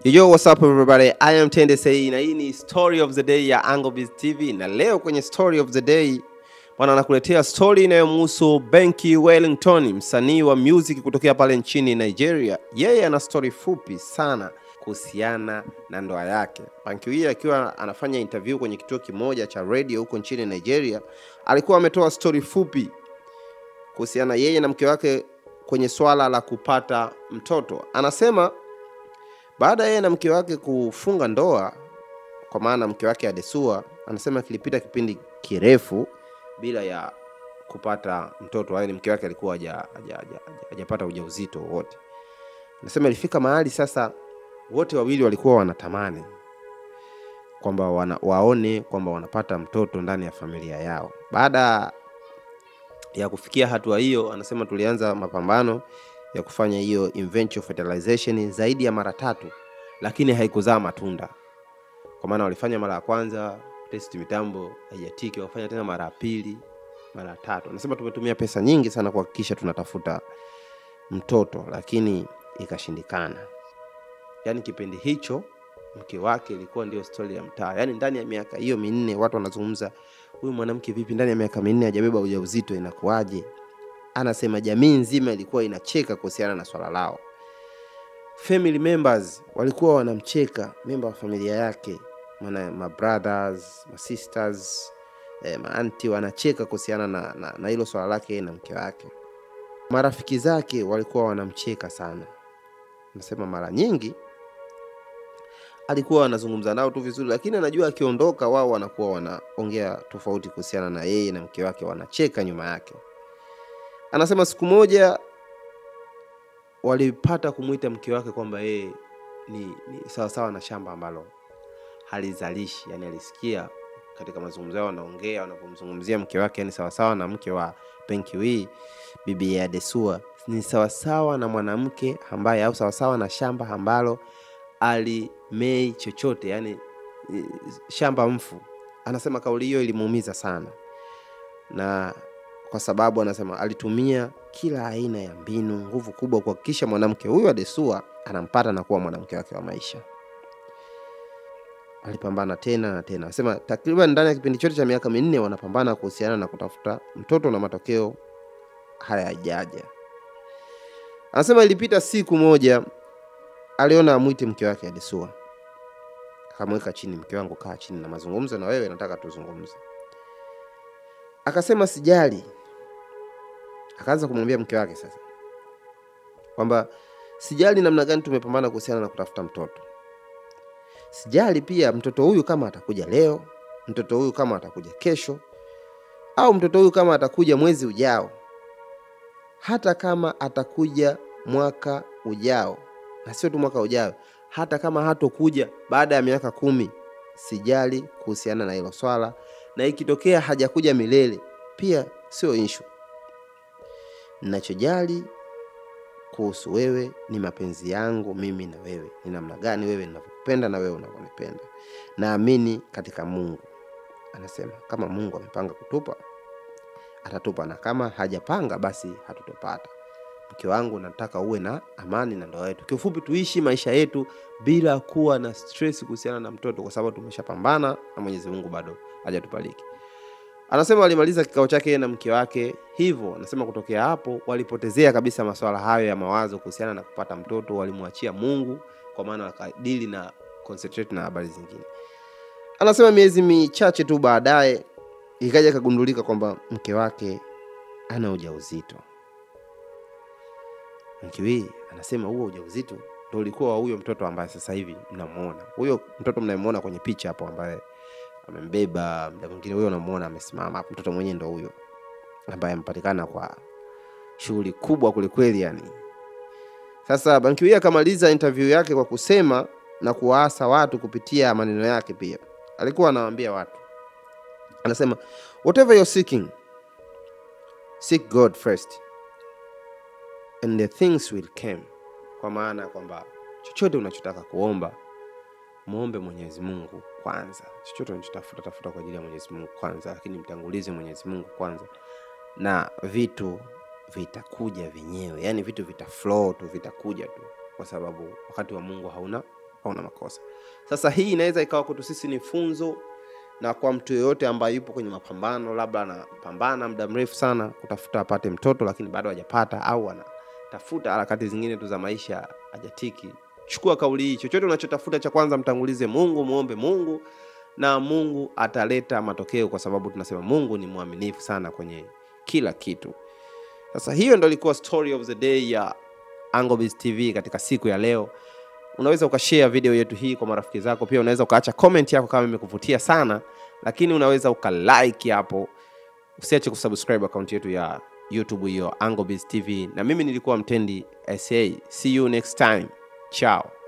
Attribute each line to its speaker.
Speaker 1: Yo, what's up everybody? I am Tende Sei na hii ni Story of the Day ya AngleBiz TV, na leo kwenye Story of the Day bwana nakuletea story inayomhusu Banky Wellington, msanii wa music kutokea pale nchini Nigeria. Yeye ana story fupi sana kuhusiana na ndoa yake. Banky akiwa anafanya interview kwenye kituo kimoja cha radio huko nchini Nigeria, alikuwa ametoa story fupi kuhusiana yeye na mke wake kwenye swala la kupata mtoto. Anasema baada yeye na mke wake kufunga ndoa, kwa maana mke wake Adesua, anasema kilipita kipindi kirefu bila ya kupata mtoto. Yaani mke wake alikuwa hajapata ujauzito wote. Anasema ilifika mahali sasa wote wawili walikuwa wanatamani kwamba waone kwamba wanapata mtoto ndani ya familia yao. Baada ya kufikia hatua hiyo, anasema tulianza mapambano ya kufanya hiyo in vitro fertilization zaidi ya mara 3, lakini haikuzaa matunda. Kwa maana walifanya mara ya kwanza, test mitambo haijatiki, wakafanya tena mara ya pili, mara ya 3. Anasema tumetumia pesa nyingi sana kuhakikisha tunatafuta mtoto, lakini ikashindikana. Yaani kipindi hicho mke wake ilikuwa ndio story ya mtaa. Yaani ndani ya miaka hiyo 4 watu wanazungumza, huyu mwanamke vipi ndani ya miaka 4 hajabeba ujauzito, inakuaje? Anasema jamii nzima ilikuwa inacheka kuhusiana na swala lao. Family members walikuwa wanamcheka, member wa familia yake, maana my brothers, my sisters, my auntie wanacheka kuhusiana na hilo swala lake na mke wake. Marafiki zake walikuwa wanamcheka sana. Anasema mara nyingi alikuwa anazungumza nao tu vizuri, lakini anajua akiondoka wao wanakuwa wanaongea tofauti kuhusiana na yeye na mke wake, wanacheka nyuma yake. Anasema siku moja walipata kumuita mke wake kwamba yeye ni sawa sawa na shamba ambalo halizalishi. Yani alisikia katika mazungumzo yao wanaongea wanapomzungumzia mke wake ni sawa sawa na mke wa Banky, bibi ya Adesua, ni sawa sawa na mwanamke ambaye au sawa sawa na shamba ambalo alimei chochote, yani shamba mfu. Anasema kauli hiyo ilimuumiza sana, na kwa sababu anasema alitumia kila aina ya mbinu, nguvu kubwa kuhakikisha mwanamke huyo Adesua anampata na kuwa mwanamke wake wa maisha. Alipambana tena na tena. Anasema takriban ndani ya kipindi chote cha miaka 4 wanapambana kuhusiana na kutafuta mtoto na matokeo hayajaja. Anasema ilipita siku moja aliona amuite mke wake Adesua. Akamweka chini, mke wangu kaa chini na mazungumzo na wewe, nataka tuzungumze. Akasema sijali. Akaanza kumwambia mke wake sasa kwamba sijali namna gani tumepambana kuhusiana na kutafuta mtoto. Sijali pia mtoto huyu kama atakuja leo, mtoto huyu kama atakuja kesho, au mtoto huyu kama atakuja mwezi ujao, hata kama atakuja mwaka ujao, na sio tu mwaka ujao, hata kama hatokuja baada ya miaka 10, sijali kuhusiana na hilo swala, na ikitokea hajakuja milele pia sio issue. Ninachojali kuhusu wewe ni mapenzi yangu mimi na wewe, ni namna gani wewe ninakupenda na wewe unavyonipenda. Naamini katika Mungu. Anasema kama Mungu amepanga kutupa atatupa, na kama hajapanga basi hatutopata. Mke wangu, nataka uwe na amani na ndoa yetu. Kifupi tuishi maisha yetu bila kuwa na stress kuhusiana na mtoto, kwa sababu tumeshapambana na Mwenyezi Mungu bado hajatubariki. Anasema walimaliza kikao chake na mke wake hivyo. Anasema kutokea hapo walipotezea kabisa masuala hayo ya mawazo kuhusiana na kupata mtoto, walimwachia Mungu, kwa maana wakadili na concentrate na habari zingine. Anasema miezi michache tu baadaye ikaja kagundulika kwamba mke wake ana ujauzito. Banky anasema huo ujauzito ndio ulikuwa huyo mtoto ambaye sasa hivi mnamuona. Huyo mtoto mnayemuona kwenye picha hapo ambaye amembeba, muda mwingine huyo unamuona amesimama hapo, mtoto mwenyewe ndio huyo ambaye ampatikana kwa shughuli kubwa kulikweli yani. Sasa Banky akamaliza interview yake kwa kusema na kuwaasa watu kupitia maneno yake pia. Alikuwa anawaambia watu, anasema whatever you're seeking, seek God first and the things will come. Kwa maana kwamba chochote unachotaka kuomba, muombe Mwenyezi Mungu kwanza. Chochote unachotafuta kwa ajili ya Mwenyezi Mungu kwanza, lakini mtangulize Mwenyezi Mungu kwanza, na vitu vitakuja wenyewe. Yani vitu vitaflow tu, vitakuja tu, kwa sababu wakati wa Mungu hauna hauna makosa. Sasa hii inaweza ikawa kwetu sisi ni funzo, na kwa mtu yeyote ambaye yupo kwenye mapambano, labda anapambana muda mrefu sana kutafuta apate mtoto lakini bado hajapata, au anatafuta harakati zingine tu za maisha hajatiki, chukua kauli hii. Chochote unachotafuta, cha kwanza mtangulize Mungu, muombe Mungu na Mungu ataleta matokeo, kwa sababu tunasema Mungu ni mwaminifu sana kwenye kila kitu. Sasa hiyo ndio ilikuwa story of the day ya Angobiz TV katika siku ya leo. Unaweza ukashare video yetu hii kwa marafiki zako, pia unaweza ukaacha comment yako kama imekuvutia sana, lakini unaweza ukalike hapo. Usiache kusubscribe account yetu ya YouTube hiyo Angobiz TV, na mimi nilikuwa Mtendi SA. See you next time. Ciao.